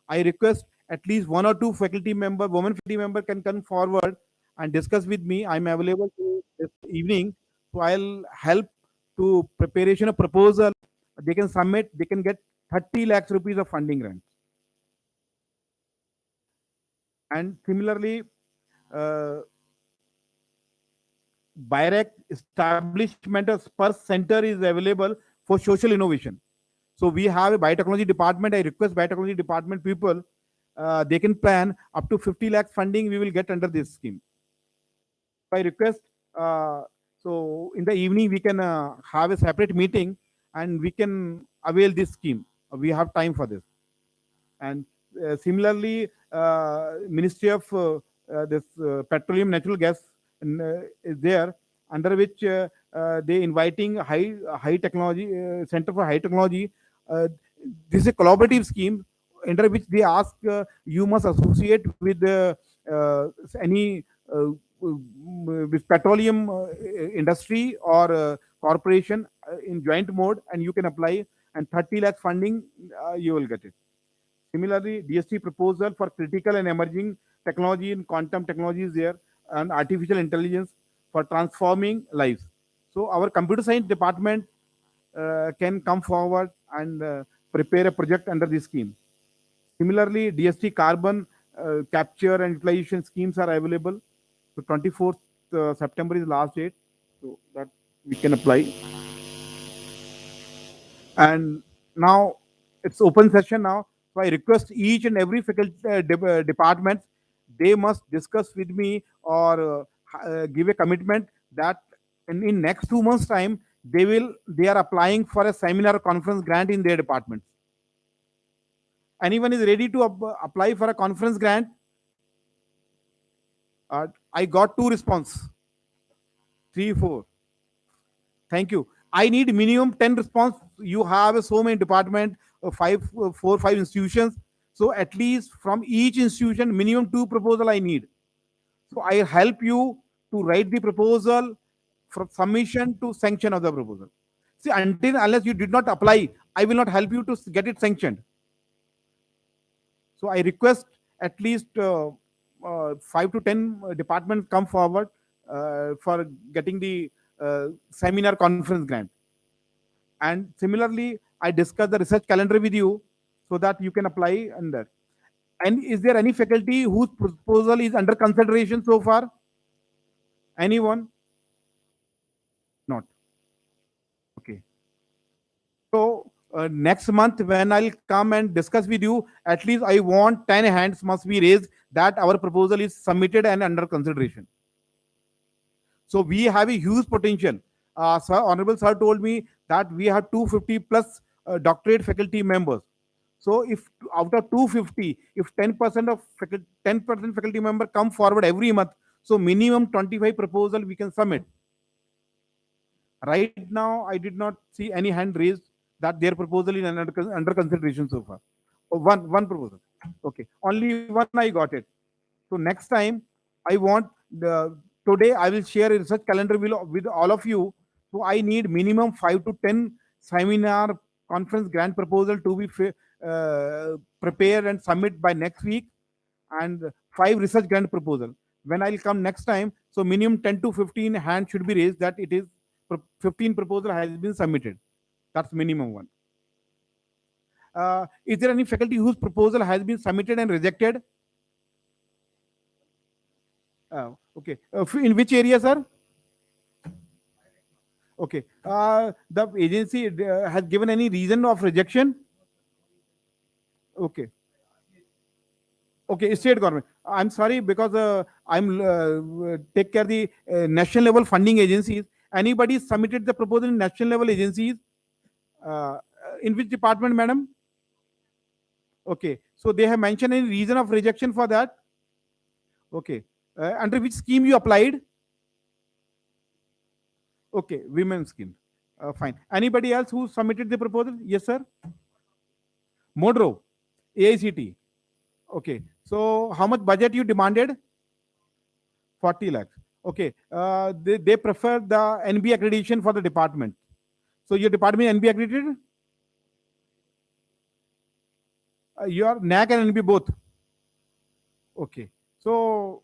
I request at least one or two women faculty member can come forward and discuss with me. I'm available to this evening, so I'll help to preparation of proposal. They can submit. They can get 30 lakhs rupees of funding grant. And similarly, uh, BIRAC establishment of Spurs Center is available for social innovation. So we have a biotechnology department. I request biotechnology department people, they can plan up to 50 lakhs funding we will get under this scheme. I request, uh, so in the evening we can have a separate meeting and we can avail this scheme. We have time for this. And similarly, Ministry of this petroleum natural gas is there, under which they inviting high technology center for high technology. Uh, this is a collaborative scheme under which they ask you must associate with any with petroleum industry or corporation in joint mode, and you can apply, and 30 lakh funding you will get it. Similarly, DST proposal for critical and emerging technology in quantum technology is there, and artificial intelligence for transforming lives. So our computer science department can come forward and prepare a project under this scheme. Similarly, DST carbon capture and utilization schemes are available. So 24th September is last date, so that we can apply. And now it's open session now. So I request each and every faculty department, they must discuss with me or give a commitment that in next 2 months time they are applying for a seminar conference grant in their departments. Anyone is ready to apply for a conference grant? I got two response, three, four. Thank you. I need minimum 10 response. You have so many department, four, five institutions. So at least from each institution, minimum two proposal I need. So I help you to write the proposal from submission to sanction of the proposal. See, until unless you did not apply, I will not help you to get it sanctioned. So I request at least 5 to 10 departments come forward for getting the seminar conference grant. And similarly, I discuss the research calendar with you so that you can apply under. And is there any faculty whose proposal is under consideration so far? Anyone? Not. Okay. So next month, when I'll come and discuss with you, at least I want 10 hands must be raised that our proposal is submitted and under consideration. So we have a huge potential. Sir, Honorable Sir told me that we have 250 plus doctorate faculty members. So if out of 250, if 10% of 10% faculty member come forward every month, so minimum 25 proposal we can submit. Right now, I did not see any hand raised that their proposal is under consideration so far. Oh, one proposal. Okay, only one I got it. So next time, I want today I will share a research calendar with all of you. So I need minimum 5 to 10 seminar conference grant proposal to be prepared and submit by next week, and five research grant proposal. When I'll come next time, so minimum 10 to 15 hands should be raised that it is 15 proposal has been submitted. That's minimum one. Is there any faculty whose proposal has been submitted and rejected? Okay. In which area, sir? Okay. The agency has given any reason of rejection? Okay. Okay, state government. I'm sorry because I'm take care the national level funding agencies. Anybody submitted the proposal in national level agencies? Uh, in which department, madam? Okay, so they have mentioned any reason of rejection for that? Okay, under which scheme you applied? Okay, women scheme. Fine. Anybody else who submitted the proposal? Yes, sir. Modro, AICT. Okay, so how much budget you demanded? 40 lakhs. Okay, they prefer the NB accreditation for the department. So your department NB accredited? Your NAC and NB both. Okay. So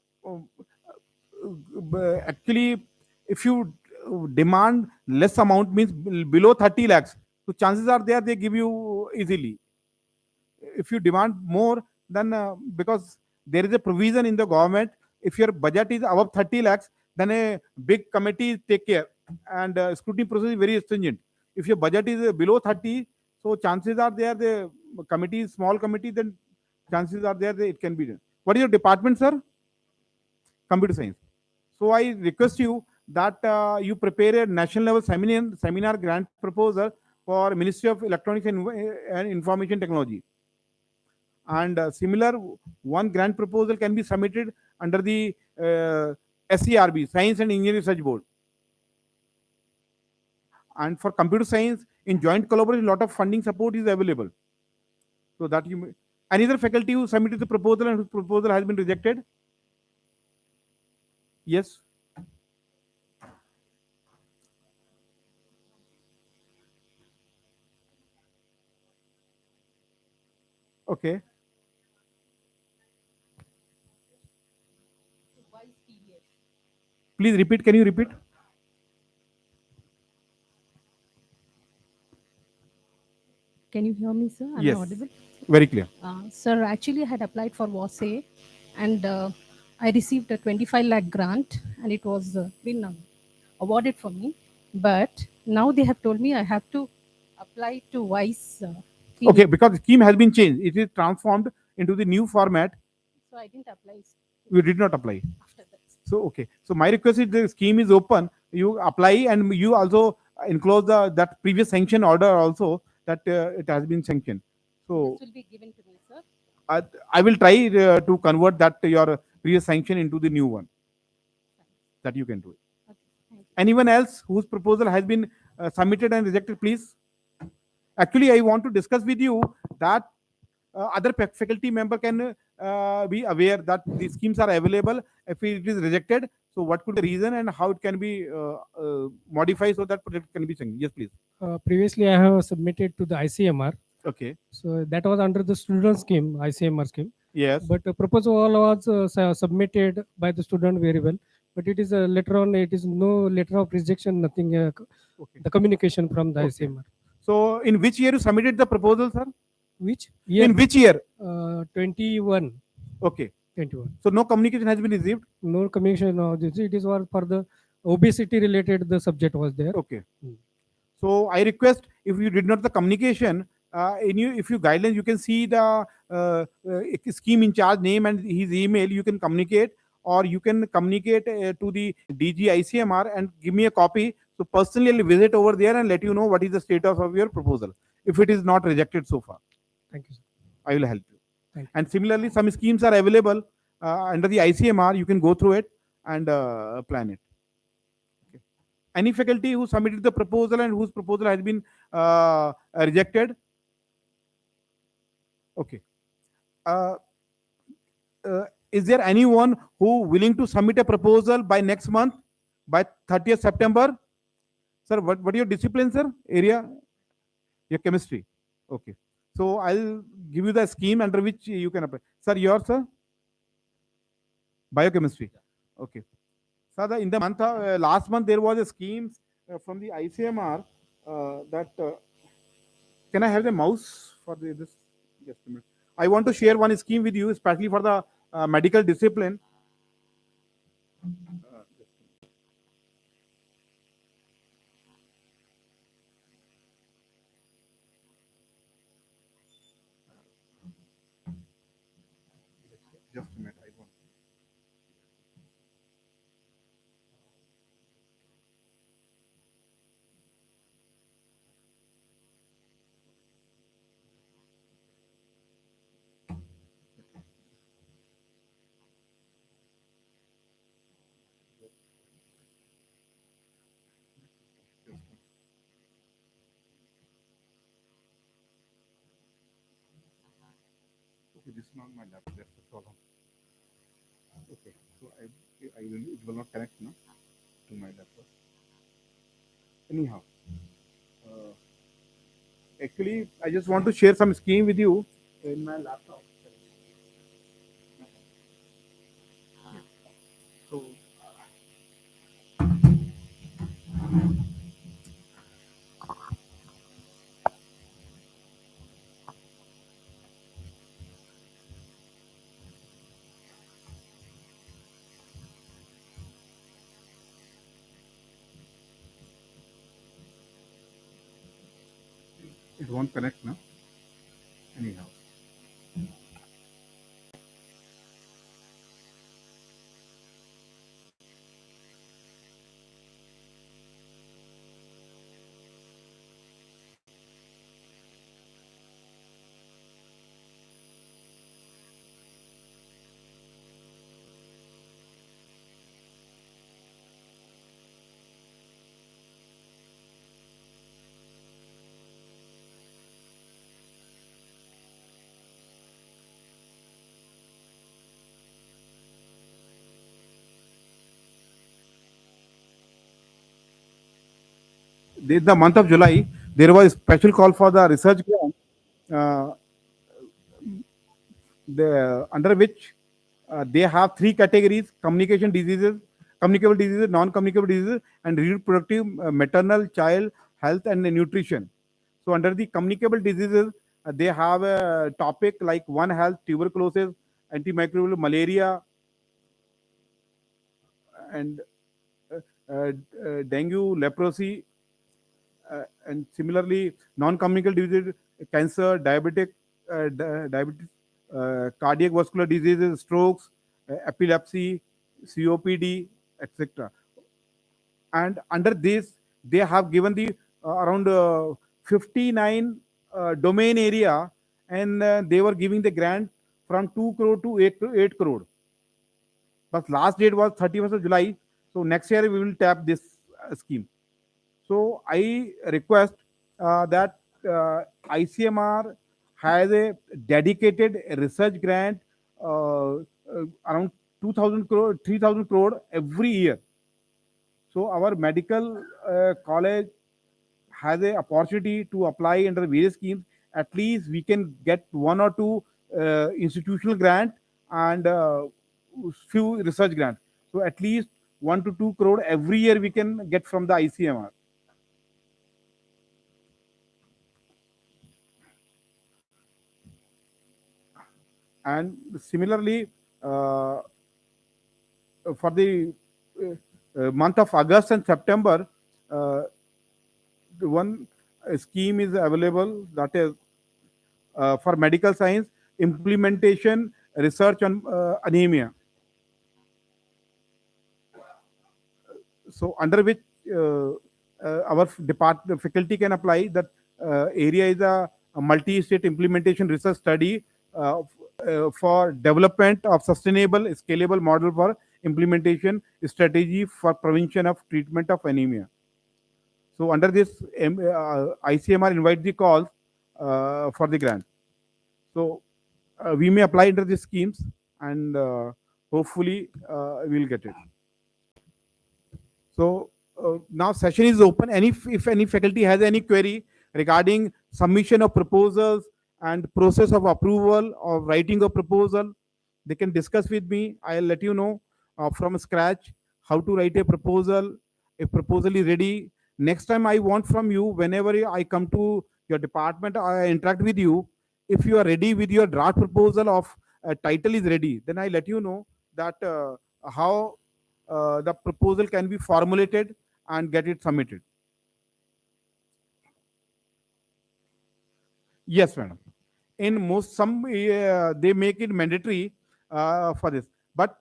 actually, if you demand less amount means below 30 lakhs, so chances are there they give you easily. If you demand more, then because there is a provision in the government, if your budget is above 30 lakhs, then a big committee take care, and scrutiny process is very stringent. If your budget is below 30, so chances are there the committee is small committee, then chances are there that it can be done. What is your department, sir? Computer science. So I request you that you prepare a national level seminar grant proposal for Ministry of Electronics and Information Technology. And similar one grant proposal can be submitted under the SERB, Science and Engineering Research Board. And for computer science, in joint collaboration, a lot of funding support is available. So that you may, any other faculty who submitted the proposal and whose proposal has been rejected? Yes. Okay. Please repeat. Can you repeat? Can you hear me, sir? Am I Yes. audible? Very clear. Sir, actually, I had applied for WASE and I received a 25 lakh grant and it was been awarded for me. But now they have told me I have to apply to WISE. Okay, because the scheme has been changed. It is transformed into the new format. So I didn't apply You did not apply. after that. So okay. So my request is the scheme is open. You apply and you also enclose that previous sanction order also that it has been sanctioned. So This will be given to me, sir. I, I will try to convert that your previous sanction into the new one. That you can do it. Okay, thank you. Anyone else whose proposal has been submitted and rejected, please? Actually, I want to discuss with you that other faculty member can be aware that these schemes are available. If it is rejected, so what could be the reason and how it can be modified so that project can be changed? Yes, please. Previously, I have submitted to the ICMR. Okay. So that was under the student scheme, ICMR scheme. Yes. But the proposal was submitted by the student very well. But it is later on, it is no letter of rejection, nothing. Okay. The communication from the Okay. ICMR. So, in which year you submitted the proposal, sir? Which year? In which year? 21. Okay. 21. So, no communication has been received. No communication. No, it is all for the obesity related. The subject was there. Okay. So I request if you did not the communication, if you guidelines, you can see the scheme in charge name and his email. You can communicate, or you can communicate to the DG ICMR and give me a copy. So personally, I'll visit over there and let you know what is the status of your proposal. If it is not rejected so far, Thank you, sir. I will help you. Thank you. And similarly, some schemes are available under the ICMR. You can go through it and plan it. Any faculty who submitted the proposal and whose proposal has been rejected? Okay. Is there anyone who willing to submit a proposal by next month, by 30th September? Sir, what your discipline, sir? Area? Your chemistry. Okay. So I'll give you the scheme under which you can apply. Sir, yours, sir? Biochemistry. Okay. So in the month last month there was a scheme from the ICMR that can I have the mouse for this? Just a minute. I want to share one scheme with you, especially for the medical discipline. Just a minute. I want. Okay, this is not my laptop. That's the problem. Okay, so it will not connect now to my laptop. Anyhow, actually, I just want to share some scheme with you. In my laptop. So it won't connect now. Anyhow. In the month of July, there was a special call for the research grant, uh, under which they have three categories: communication diseases, communicable diseases, non-communicable diseases, and reproductive, maternal, child health, and nutrition. So, under the communicable diseases, they have a topic like One Health, tuberculosis, antimicrobial, malaria, and dengue, leprosy, and similarly non-communicable diseases, cancer, diabetes, cardiac vascular diseases, strokes, epilepsy, COPD, etc. And under this, they have given the around 59 domain area, and they were giving the grant from 2 crore to 8 crore. But last date was 31st of July. So next year we will tap this scheme. So I request that ICMR has a dedicated research grant around 2,000 crore, 3,000 crore every year. So our medical college has a opportunity to apply under various schemes. At least we can get one or two institutional grant and few research grants. So at least 1 to 2 crore every year we can get from the ICMR. And similarly, for the month of August and September, uh, one scheme is available, that is for medical science implementation research on anemia. So under which our department faculty can apply. That area is a multi-state implementation research study for development of sustainable scalable model for implementation strategy for prevention of treatment of anemia. So under this, ICMR invite the calls for the grant. So we may apply under these schemes, and hopefully we'll get it. So now session is open. If any faculty has any query regarding submission of proposals and process of approval or writing a proposal, they can discuss with me. I'll let you know from scratch how to write a proposal. If proposal is ready, next time I want from you, whenever I come to your department, I interact with you. If you are ready with your draft proposal of title is ready, then I let you know that how the proposal can be formulated and get it submitted. Yes, madam. In most some they make it mandatory for this, but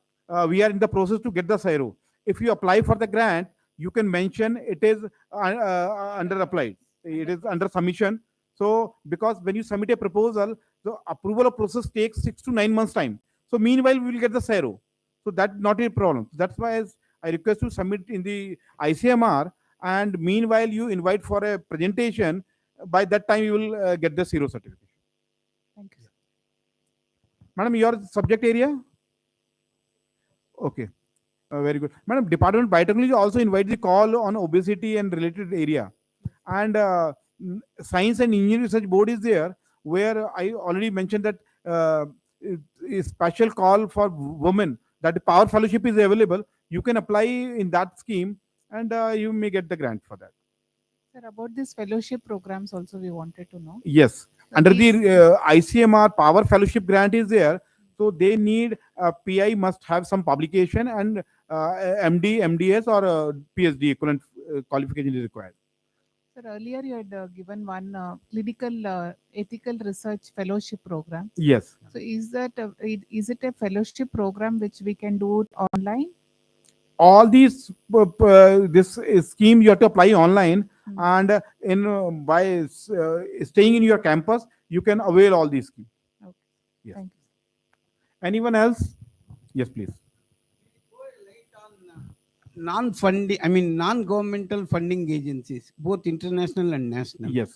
we are in the process to get the CIRO. If you apply for the grant, you can mention it is under applied. It is under submission. So because when you submit a proposal, the approval process takes 6 to 9 months time. So meanwhile, we will get the CIRO. So that's not a problem. That's why as I request to submit in the ICMR, and meanwhile you invite for a presentation. By that time, you will get the zero certification. Thank you. Madam, your subject area? Okay, very good. Madam, Department of Biotechnology also invites the call on obesity and related area. And Science and Engineering Research Board is there. where I already mentioned that a special call for women, that the Power Fellowship is available. You can apply in that scheme, and you may get the grant for that. Sir, about this fellowship programs also we wanted to know. Yes, So under the these, ICMR Power Fellowship grant is there, so they need PI must have some publication, and MD, MDS, or PhD equivalent qualification is required. sir, earlier you had given one clinical ethical research fellowship program. Yes, So is it a fellowship program which we can do it online? all these this scheme you have to apply online, Hmm. and in by staying in your campus, you can avail all these schemes. Okay. Yes. Thank you. Anyone else? Yes, please. Non-funding, I mean, non-governmental funding agencies, both international and national. Yes.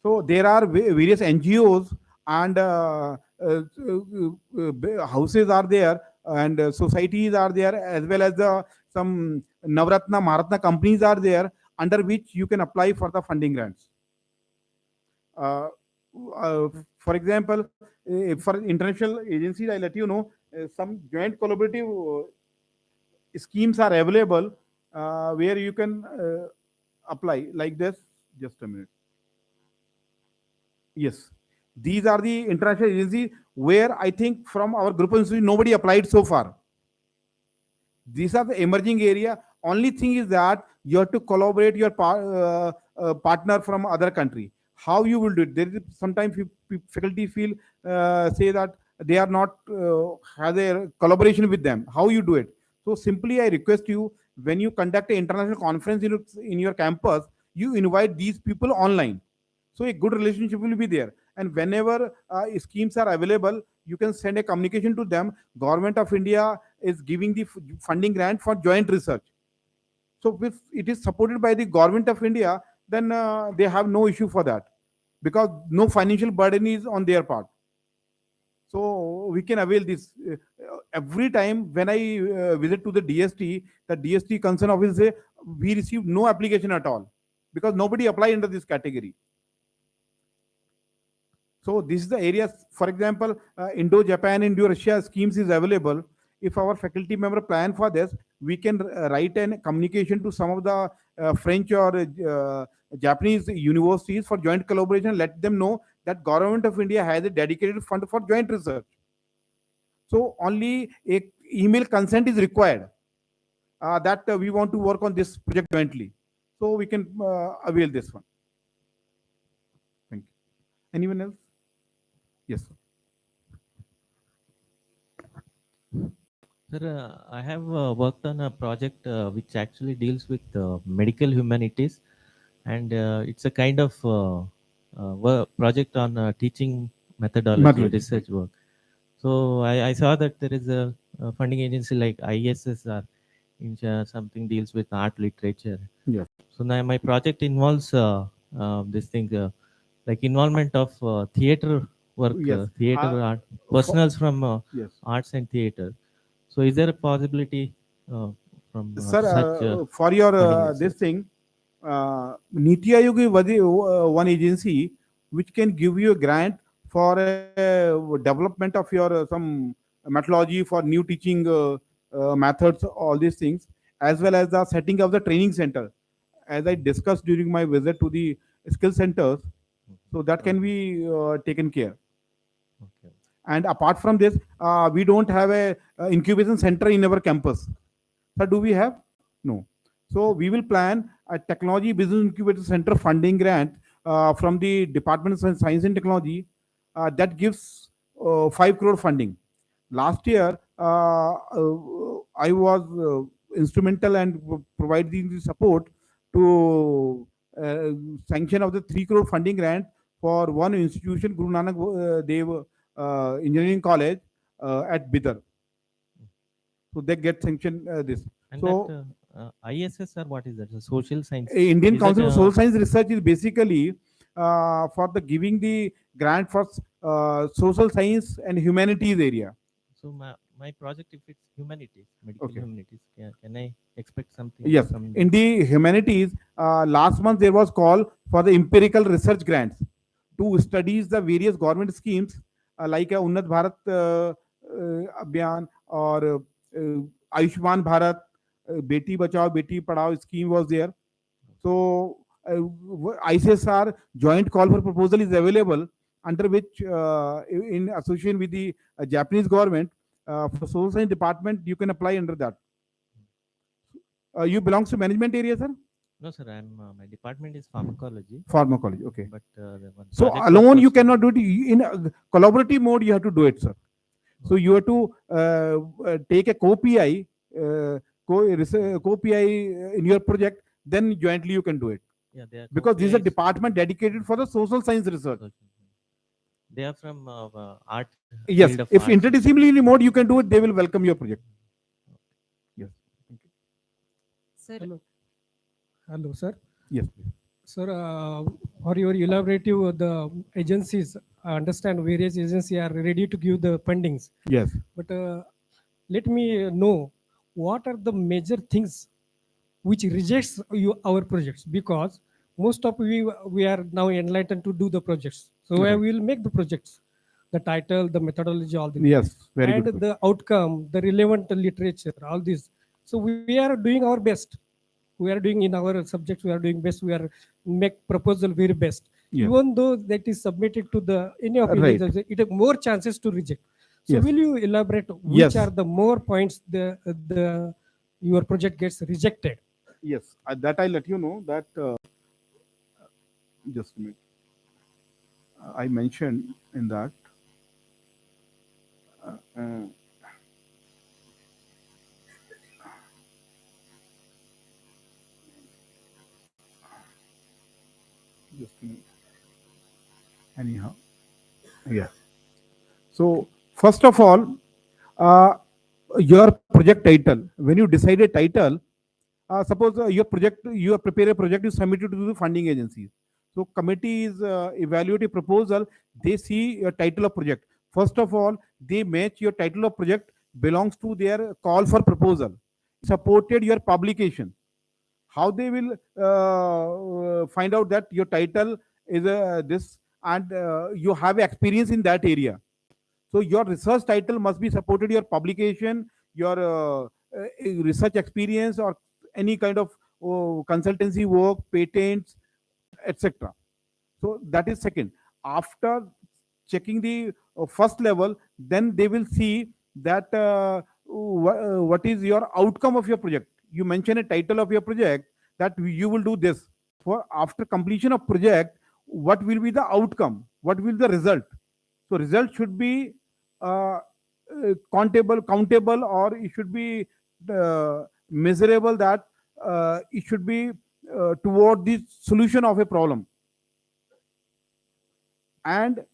So there are various NGOs, and houses are there, and societies are there, as well as some Navratna, Maharatna companies are there, under which you can apply for the funding grants. Uh, for example, for international agencies, I let you know some joint collaborative schemes are available, where you can apply like this. Just a minute. Yes, these are the international agencies where I think from our group of institutes nobody applied so far. These are the emerging area. Only thing is that you have to collaborate your partner from other country. How you will do it? There is sometimes faculty feel say that they are not have a collaboration with them. How you do it? So simply I request you, when you conduct an international conference in your campus, you invite these people online. So a good relationship will be there. And whenever schemes are available, you can send a communication to them. Government of India is giving the funding grant for joint research. So if it is supported by the government of India, then they have no issue for that, because no financial burden is on their part. So we can avail this. Every time when I visit to the DST concern office say we received no application at all, because nobody applied under this category. So this is the areas. For example, Indo-Japan, Indo-Russia schemes is available. If our faculty member plan for this, we can write a communication to some of the French or Japanese universities for joint collaboration. Let them know that government of India has a dedicated fund for joint research. So only a email consent is required, that we want to work on this project jointly. So we can avail this one. Thank you. Anyone else? Yes, sir. Sir, I have worked on a project which actually deals with medical humanities, and it's a kind of project on teaching methodology, research work. So I saw that there is a funding agency like ISSR, in something deals with art literature. Yes. So now my project involves this thing, like involvement of theater work, Yes. theater art, personals from Yes. arts and theater. So is there a possibility from Sir, such for your funding this thing, Niti Aayog is one agency which can give you a grant for development of your some methodology for new teaching methods, all these things, as well as the setting of the training center, as I discussed during my visit to the skill centers. So that can be taken care. Okay. And apart from this, we don't have a incubation center in our campus. So do we have? No. So we will plan a technology business incubator center funding grant from the Department of Science and Technology, that gives 5 crore funding. Last year, I was instrumental and providing the support to sanction of the 3 crore funding grant for one institution, Guru Nanak Dev Engineering College at Bidar. So they get sanctioned this. And So that ISSR, what is that? The social science. Indian Is Council that, of Social Science Research is basically for the giving the grant for social science and humanities area. So my project, if it's humanities, medical Okay. humanities, can I expect something? Yes, From in the humanities, last month there was call for the empirical research grants to studies the various government schemes like Unnat Bharat Abhiyan or Ayushman Bharat, Beti Bachao Beti Padhao scheme was there. So ICSR joint call for proposal is available, under which in association with the Japanese government, for social science department you can apply under that. You belongs to management area, sir? No, sir. My department is pharmacology. Pharmacology, okay. But the one So project was alone you for- cannot do it. In a collaborative mode, you have to do it, sir. So you have to take a co-PI, co-PI in your project, then jointly you can do it. Yeah, they are Because this is a co-PIs. department dedicated for the social science research. They are from art. Yes, field of if arts. interdisciplinary mode you can do it, they will welcome your project. Yes. Sir, Hello, sir. Yes. Sir, for your elaborative, the agencies, I understand various agencies are ready to give the fundings. Yes. But let me know what are the major things which rejects our projects, because most of we are now enlightened to do the projects. So Okay. we will make the projects, the title, the methodology, all the Yes. Very and good. the outcome, the relevant literature, all this. So we are doing our best. We are doing in our subjects, we are doing best. We are make proposal very best. Yes. Even though that is submitted to the any of Right. it has more chances to reject. So Yes. will you elaborate which Yes. are the more points the your project gets rejected? Yes. That I let you know that just a minute. I mentioned in that. Uh, just a minute. Anyhow, yeah. So first of all, your project title. When you decide a title, suppose your project, you prepare a project, you submit it to the funding agencies. So committees evaluate a proposal. They see your title of project. First of all, they match your title of project belongs to their call for proposal. Supported your publication. How they will find out that your title is this and you have experience in that area. So your research title must be supported your publication, your research experience, or any kind of consultancy work, patents, etc. So that is second. After checking the first level, then they will see that what is your outcome of your project. You mention a title of your project that you will do this. For after completion of project, what will be the outcome? What will the result? So result should be countable, or it should be measurable, that it should be toward the solution of a problem. And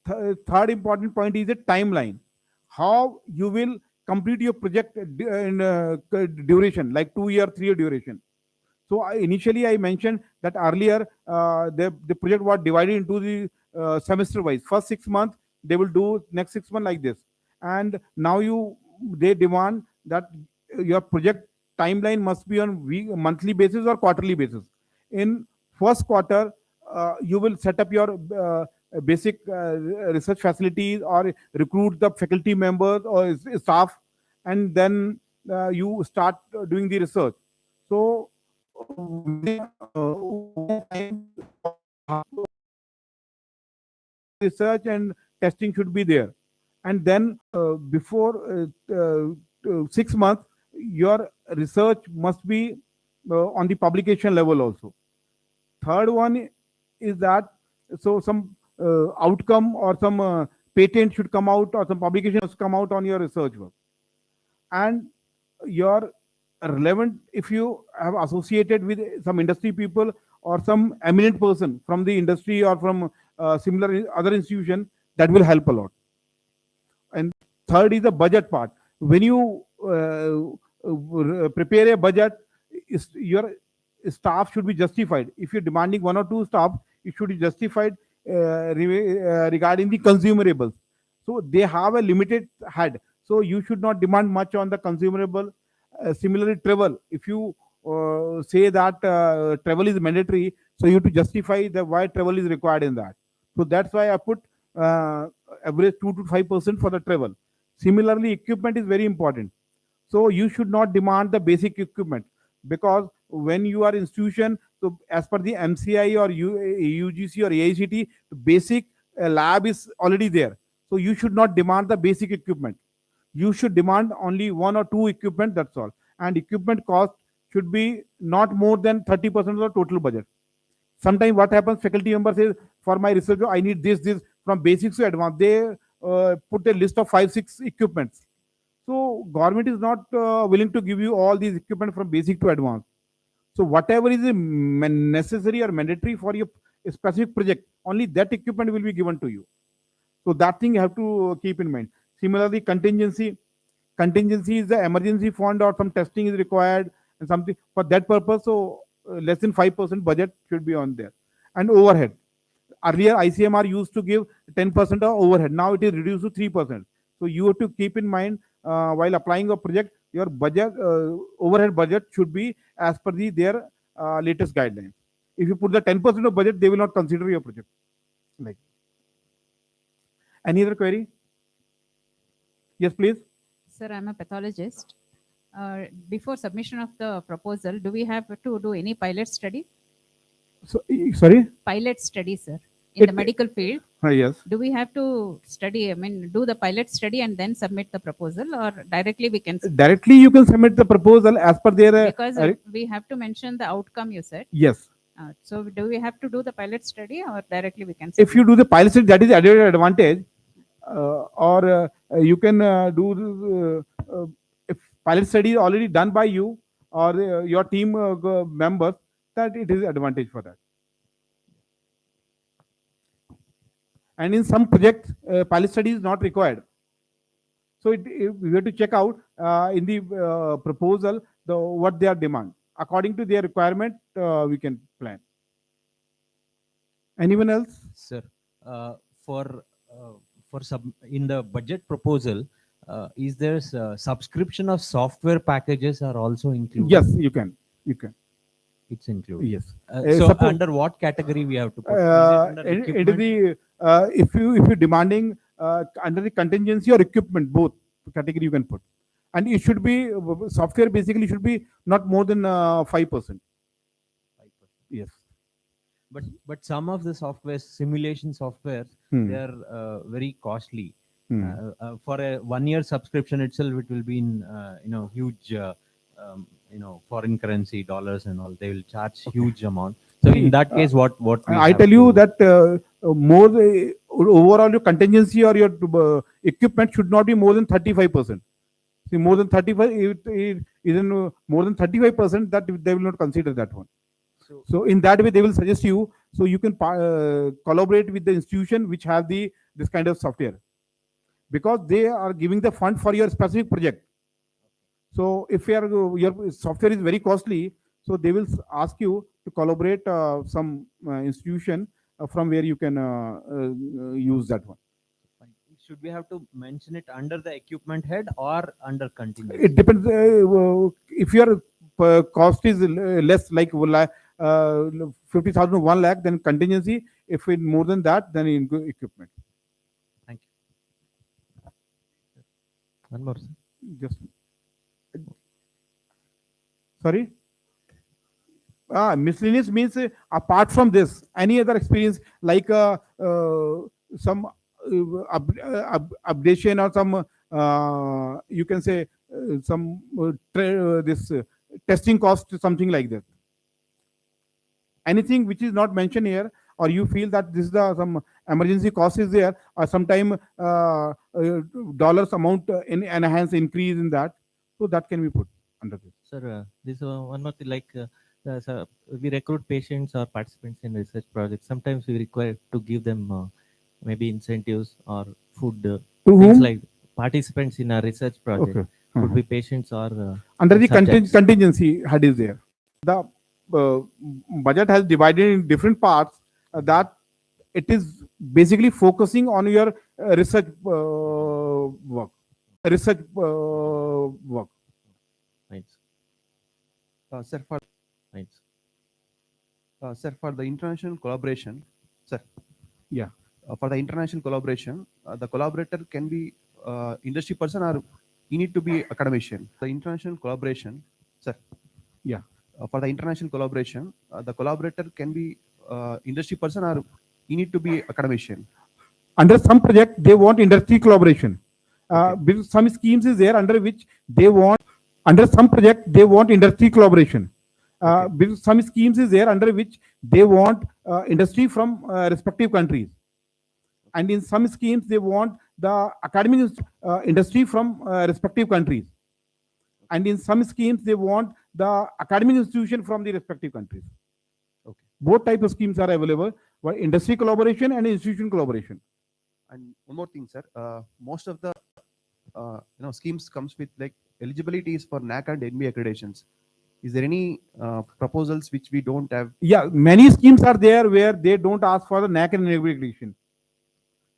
third important point is the timeline. How you will complete your project in duration, like 2 year, 3 year duration. So initially I mentioned that earlier the project was divided into the semester wise. First 6 months they will do, next 6 months like this. And now they demand that your project timeline must be on monthly basis or quarterly basis. In first quarter, you will set up your basic research facilities or recruit the faculty members or staff, and then you start doing the research. So research and testing should be there. And then before 6 months, your research must be on the publication level also. Third one is that, so some outcome or some patent should come out, or some publication must come out on your research work. And your relevant, if you have associated with some industry people or some eminent person from the industry or from similar other institution, that will help a lot. And third is the budget part. When you prepare a budget, your staff should be justified. If you're demanding 1 or 2 staff, it should be justified regarding the consumables. So they have a limited head. So you should not demand much on the consumable. Similarly, travel. If you say that travel is mandatory, so you have to justify the why travel is required in that. So that's why I put average 2 to 5% for the travel. Similarly, equipment is very important. So you should not demand the basic equipment, because when you are institution, so as per the MCI or UGC or AICT, the basic lab is already there. So you should not demand the basic equipment. You should demand only one or two equipment, that's all. And equipment cost should be not more than 30% of the total budget. Sometimes what happens, faculty member says, for my research I need this from basics to advanced. They put a list of 5 6 equipments. So government is not willing to give you all these equipment from basic to advanced. So whatever is necessary or mandatory for your specific project, only that equipment will be given to you. So that thing you have to keep in mind. Similarly, contingency. Contingency is the emergency fund or some testing is required and something for that purpose. So less than 5% budget should be on there. And overhead. Earlier ICMR used to give 10% of overhead. Now it is reduced to 3%. So you have to keep in mind while applying a project, your budget overhead budget should be as per their latest guidelines. If you put the 10% of budget, they will not consider your project. Like, any other query? Yes, please. Sir, I'm a pathologist. Before submission of the proposal, do we have to do any pilot study? So, sorry. Pilot study, sir, in the It- medical field. Yes. Do we have to study, I mean, do the pilot study and then submit the proposal, or directly we can? Directly you can submit the proposal as per their. Because we have to mention the outcome, you said. Yes. So do we have to do the pilot study or directly we can? If you do the pilot study, that is added advantage. Or you can do if pilot study is already done by you or your team members, that it is advantage for that. And in some projects, pilot study is not required. So we have to check out in the proposal what their demand. According to their requirement, we can plan. Anyone else? Sir, for in the budget proposal, is there subscription of software packages are also included? Yes, you can. You can. It's included. Yes. So suppose- under what category we have to put? Is it under It is equipment? the if you demanding under the contingency or equipment, both category you can put, and it should be software basically should be not more than 5%. Yes. But some of the software, simulation software, Hmm. they are very costly. Hmm. For a 1 year subscription itself, it will be in huge foreign currency, dollars and all. They will charge huge amount. So in that case, what we I have tell you to- that more overall your contingency or your equipment should not be more than 35%. See, more than 35, even more than 35%, that they will not consider that one. So in that way, they will suggest you. So you can collaborate with the institution which have this kind of software, because they are giving the fund for your specific project. So if your software is very costly, so they will ask you to collaborate some institution from where you can use that one. Should we have to mention it under the equipment head or under contingency? It depends. If your cost is less, like 50,000 1 lakh, then contingency. If it more than that, then in equipment. Thank you. One more, sir. Just sorry. Miscellaneous means apart from this, any other experience like some updation or some you can say some this testing cost, something like that. Anything which is not mentioned here, or you feel that this is some emergency cost is there, or sometime dollars amount enhance increase in that, so that can be put under this. Sir, this one more thing, like so we recruit patients or participants in research projects. Sometimes we require to give them maybe incentives or food. To Things whom? like participants in a research project. Okay. Could be patients or Under the subjects. contingency head is there. The budget has divided in different parts, that it is basically focusing on your research work. Research work. Right. Sir, for Right. sir, for the international collaboration, sir. Yeah. for the international collaboration, the collaborator can be industry person or he need to be academician. The international collaboration, sir. Yeah. For the international collaboration, the collaborator can be industry person or he need to be academician. Under some project, they want industry collaboration. Okay. Because some schemes is there under which they want, under some project, they want industry collaboration. Okay. Because some schemes is there under which they want industry from respective countries. And in some schemes, they want the academic industry from respective countries. And in some schemes, they want the academic institution from the respective countries. Okay. Both types of schemes are available, industry collaboration and institution collaboration. And one more thing, sir. Most of the schemes comes with like eligibility is for NAC and NB accreditations. Is there any proposals which we don't have? Yeah, many schemes are there where they don't ask for the NAC and NB accreditation.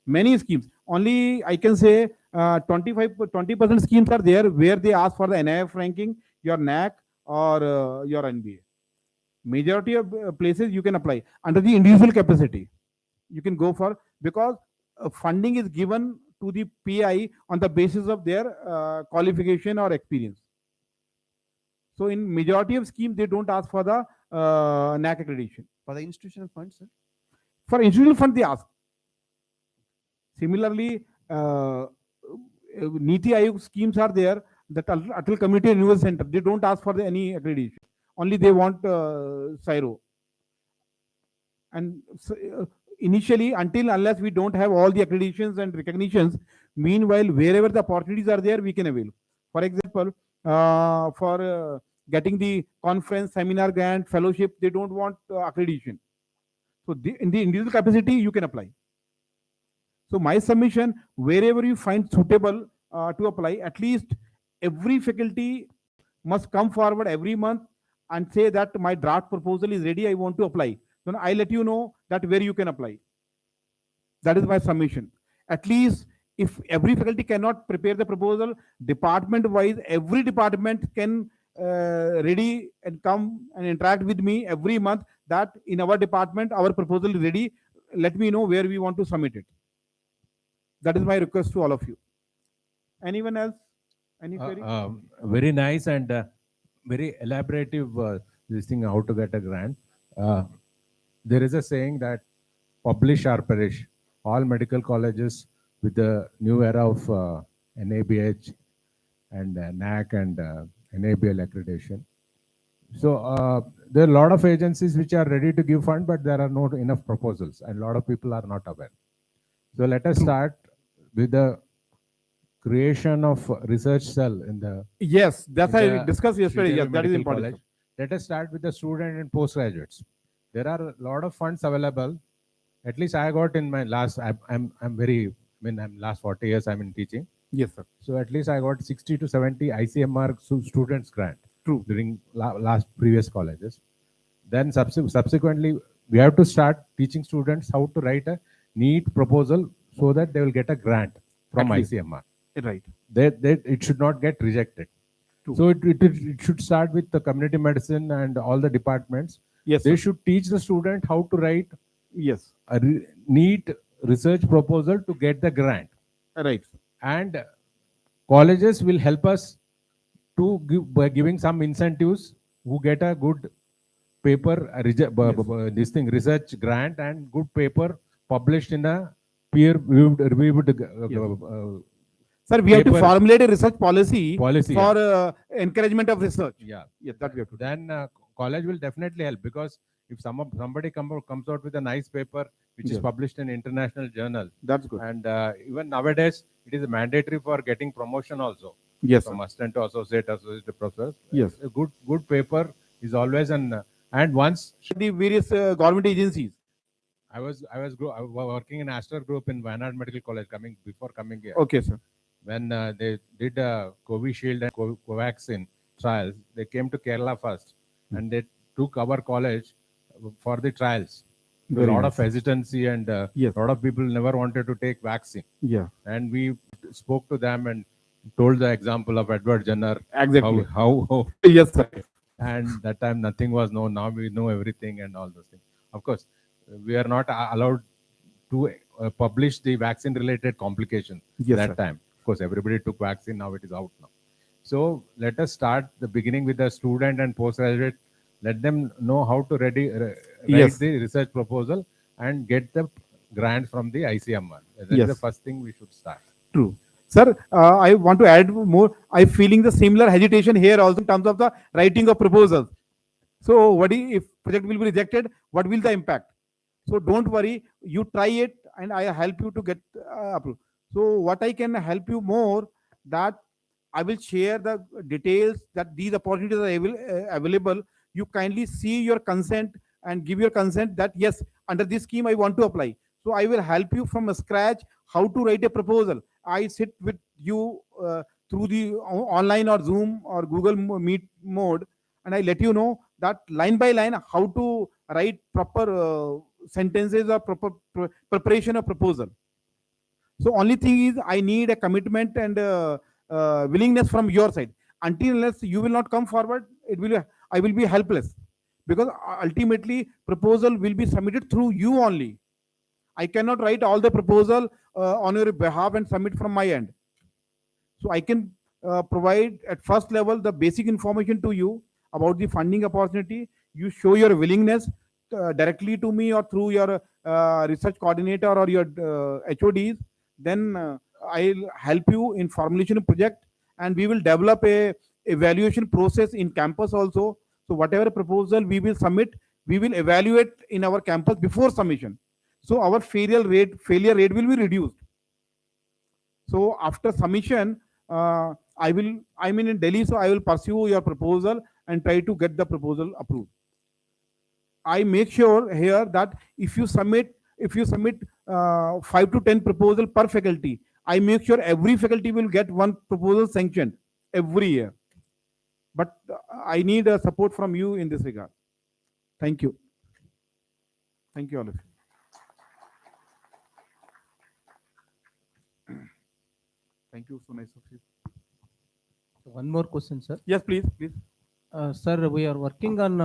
Many schemes. Only I can say 20% schemes are there where they ask for the NIF ranking, your NAC or your NBA. Majority of places you can apply under the individual capacity. You can go for, because funding is given to the PI on the basis of their qualification or experience. So in majority of schemes, they don't ask for the NAC accreditation. For the institutional funds, sir? For institutional fund, they ask. Similarly, Niti Aayog schemes are there, that Atal Community Renewal Center, they don't ask for any accreditation. Only they want CSIRO. And so, initially, unless we don't have all the accreditations and recognitions, meanwhile, wherever the opportunities are there, we can avail. For example, for getting the conference, seminar grant, fellowship, they don't want accreditation. So in the individual capacity, you can apply. So my submission, wherever you find suitable to apply, at least every faculty must come forward every month and say that my draft proposal is ready, I want to apply. Then I let you know that where you can apply. That is my submission. At least if every faculty cannot prepare the proposal, department wise, every department can ready and come and interact with me every month that in our department, our proposal is ready. Let me know where we want to submit it. That is my request to all of you. Anyone else? Any query? Very nice and very elaborative this thing, how to get a grant. There is a saying that publish or perish. All medical colleges with the new era of NABH and NAC and NABL accreditation. So there are a lot of agencies which are ready to give fund, but there are not enough proposals and a lot of people are not aware. So let us start with the creation of research cell in the... Yes, that's I discussed yesterday. Yes, that is important. College. Let us start with the student and postgraduates. There are a lot of funds available. At least I got in my last, I'm last 40 years I'm in teaching. Yes, sir. So at least I got 60 to 70 ICMR students grant. True. During previous colleges. Then subsequently, we have to start teaching students how to write a neat proposal so that they will get a grant from ICMR. Right. It should not get rejected. True. So it should start with the community medicine and all the departments. Yes, they sir. should teach the student how to write yes a neat research proposal to get the grant. Right. And colleges will help us to give by giving some incentives who get a good paper, this thing research grant and good paper published in a peer-reviewed. Sir, we have to formulate a research policy for encouragement of research. Yeah, that we have to do. Then college will definitely help, because if somebody comes out with a nice paper which is published in international journal, that's good. And even nowadays it is mandatory for getting promotion also. Yes, from assistant to associate professor. Yes, a good paper is always an and once the various government agencies. I was working in Astor Group in Wayanad Medical College before coming here. Okay, sir. When they did Covishield and Covaxin trials, they came to Kerala first, and they took our college for the trials. A lot of hesitancy and a lot of people never wanted to take vaccine. Yeah. And we spoke to them and told the example of Edward Jenner. Exactly. How yes, sir. And that time nothing was known. Now we know everything and all those things. Of course, we are not allowed to publish the vaccine-related complications Yes, that sir. time. Of course, everybody took vaccine. Now it is out now. So let us start the beginning with the student and postgraduate. Let them know how to write Yes. the research proposal and get the grant from the ICMR. That is Yes. the first thing we should start. True. Sir, I want to add more. I'm feeling the similar hesitation here also in terms of the writing of proposals. So if project will be rejected, what will the impact? So don't worry, you try it and I help you to get approved. So what I can help you more, that I will share the details that these opportunities are available. You kindly see your consent and give your consent that yes, under this scheme I want to apply. So I will help you from scratch how to write a proposal. I sit with you through the online or Zoom or Google Meet mode, and I let you know that line by line how to write proper sentences or proper preparation of proposal. So only thing is I need a commitment and willingness from your side. Until unless you will not come forward, I will be helpless, because ultimately proposal will be submitted through you only. I cannot write all the proposal on your behalf and submit from my end. So I can provide at first level the basic information to you about the funding opportunity. You show your willingness directly to me or through your research coordinator or your HODs. Then I'll help you in formulation of project, and we will develop a evaluation process in campus also. So whatever proposal we will submit, we will evaluate in our campus before submission. So our failure rate will be reduced. So after submission, I'm in Delhi, so I will pursue your proposal and try to get the proposal approved. I make sure here that if you submit 5 to 10 proposal per faculty, I make sure every faculty will get one proposal sanctioned every year. But I need support from you in this regard. Thank you. Thank you all of you. Thank you. So nice of you. One more question, sir. Yes, please. Sir, we are working on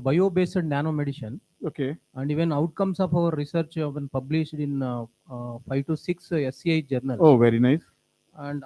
bio-based nanomedicine. Okay. And even outcomes of our research have been published in 5 to 6 SCI journals. Oh, very nice. And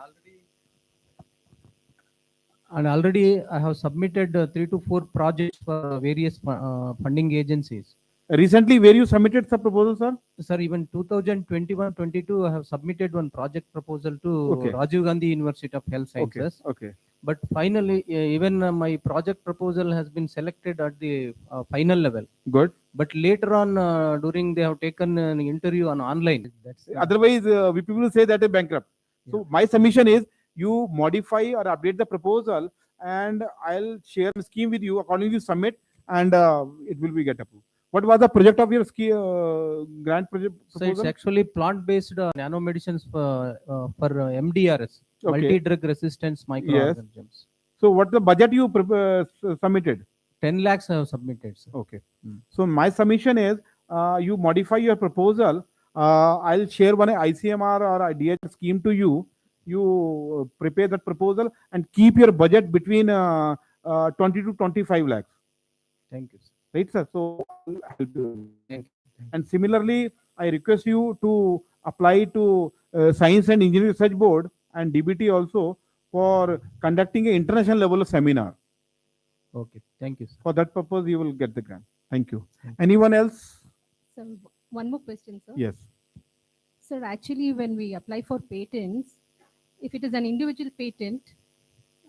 already I have submitted 3 to 4 projects for various funding agencies. Recently, where you submitted the proposal, sir? Sir, even 2021-22, I have submitted one project proposal to Okay. Rajiv Gandhi University of Health Sciences. Okay. But finally, even my project proposal has been selected at the final level. Good. But later on, during they have taken an interview on online. Otherwise, we people say that a bankrupt. So my submission is you modify or update the proposal, and I'll share the scheme with you accordingly. You submit, and it will be get approved. What was the project of your grant project proposal? So it's actually plant-based nanomedicines for MDRS, Okay. multi-drug resistance microorganisms. So what the budget you submitted? 10 lakhs I have submitted, sir. Okay. So my submission is you modify your proposal. I'll share one ICMR or a DH scheme to you. You prepare that proposal and keep your budget between 20 to 25 lakhs. Thank you, sir. Right, sir? So I'll help you. Thank you. And similarly, I request you to apply to Science and Engineering Research Board and DBT also for conducting an international level of seminar. Okay, thank you, sir. For that purpose, you will get the grant. Thank you. Anyone else? So one more question, sir. Yes. Sir, actually, when we apply for patents, if it is an individual patent,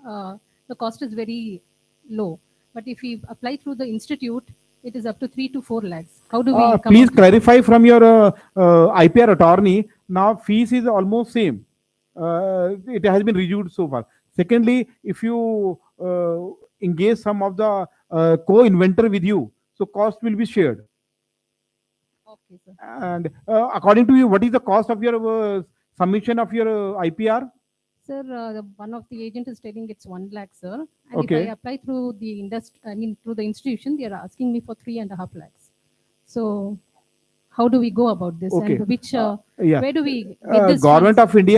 the cost is very low. But if we apply through the institute, it is up to 3 to 4 lakhs. How do we come Please out? clarify from your IPR attorney. Now fees is almost same. It has been reviewed so far. Secondly, if you engage some of the co-inventor with you, so cost will be shared. Okay, sir. And according to you, what is the cost of your submission of your IPR? Sir, one of the agent is telling it's 1 lakh, sir. And Okay. if I apply through the through the institution, they are asking me for 3.5 lakhs. So how do we go about this? Okay. And which, Yeah. where do we get this Government funds? of India